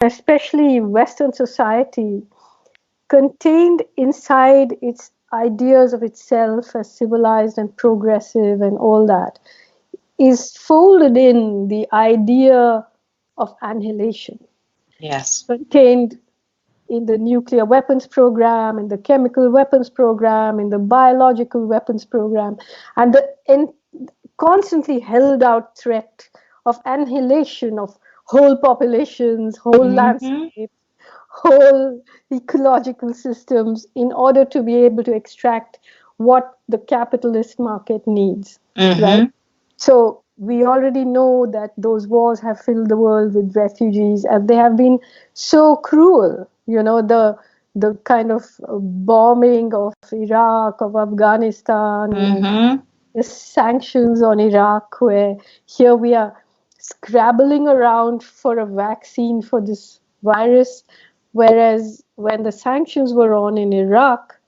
especially Western society, contained inside its ideas of itself as civilized and progressive and all that, is folded in the idea of annihilation, Yes. contained in the nuclear weapons program, in the chemical weapons program, in the biological weapons program, and the constantly held out threat of annihilation of whole populations, whole Mm-hmm. landscapes, whole ecological systems in order to be able to extract what the capitalist market needs, right? Mm-hmm. So we already know that those wars have filled the world with refugees, and they have been so cruel. The kind of bombing of Iraq, of Afghanistan, and Mm-hmm. the sanctions on Iraq, where here we are scrabbling around for a vaccine for this virus, whereas when the sanctions were on in Iraq,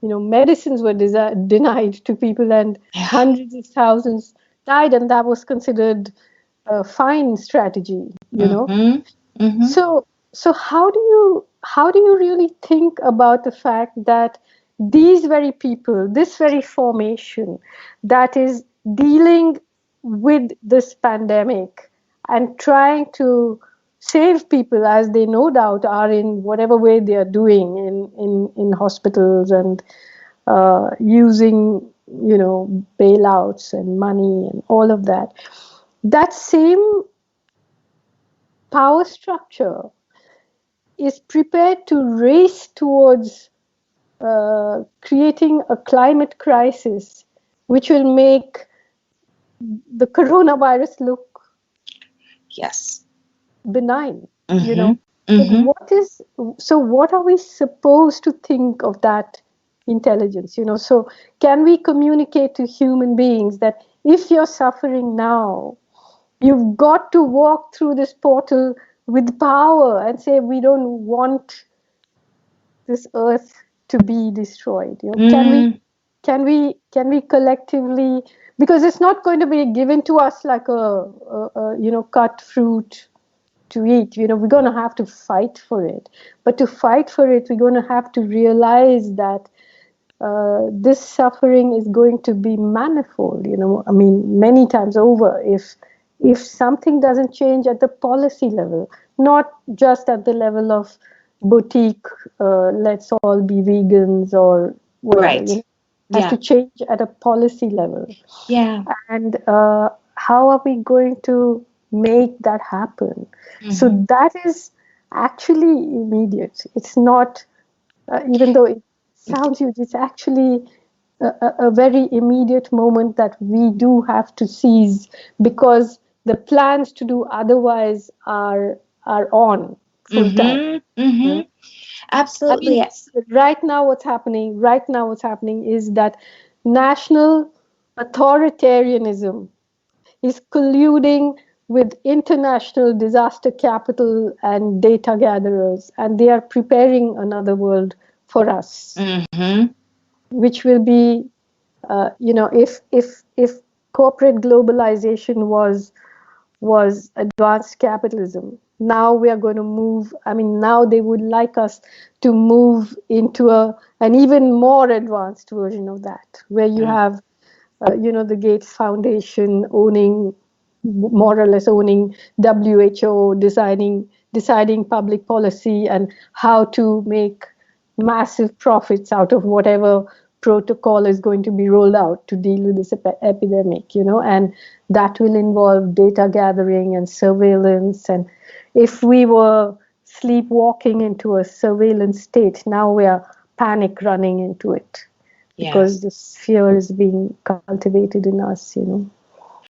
medicines were denied to people, and Yeah. hundreds of thousands died, and that was considered a fine strategy. Mm-hmm. Mm-hmm. So, so how do you really think about the fact that these very people, this very formation that is dealing with this pandemic and trying to save people, as they no doubt are in whatever way they are doing in hospitals and using bailouts and money and all of that, that same power structure is prepared to race towards creating a climate crisis which will make the coronavirus look Yes. benign, you Mm-hmm. know. But Mm-hmm. what are we supposed to think of that intelligence? So can we communicate to human beings that if you're suffering now, you've got to walk through this portal with power and say, we don't want this earth to be destroyed. Mm. Can we collectively, because it's not going to be given to us like a cut fruit to eat. We're going to have to fight for it. But to fight for it, we're going to have to realize that this suffering is going to be manifold. I mean, many times over, if something doesn't change at the policy level, not just at the level of boutique, let's all be vegans or whatever. Right. Has Yeah. to change at a policy level. Yeah. And how are we going to make that happen? So Mm-hmm. that is actually immediate. It's not, even though it sounds huge, it's actually a very immediate moment that we do have to seize, because the plans to do otherwise are on full time. Mm-hmm. You Mm-hmm. know? I Absolutely. mean, Yes. right now what's happening is that national authoritarianism is colluding with international disaster capital and data gatherers, and they are preparing another world for us, Mm-hmm. which will be, if corporate globalization was advanced capitalism, now we are going to move. I mean, now they would like us to move into an even more advanced version of that, where you have the Gates Foundation owning, more or less owning WHO, deciding public policy and how to make massive profits out of whatever protocol is going to be rolled out to deal with this epidemic, and that will involve data gathering and surveillance. And if we were sleepwalking into a surveillance state, now we are panic running into it because Yes. this fear is being cultivated in us.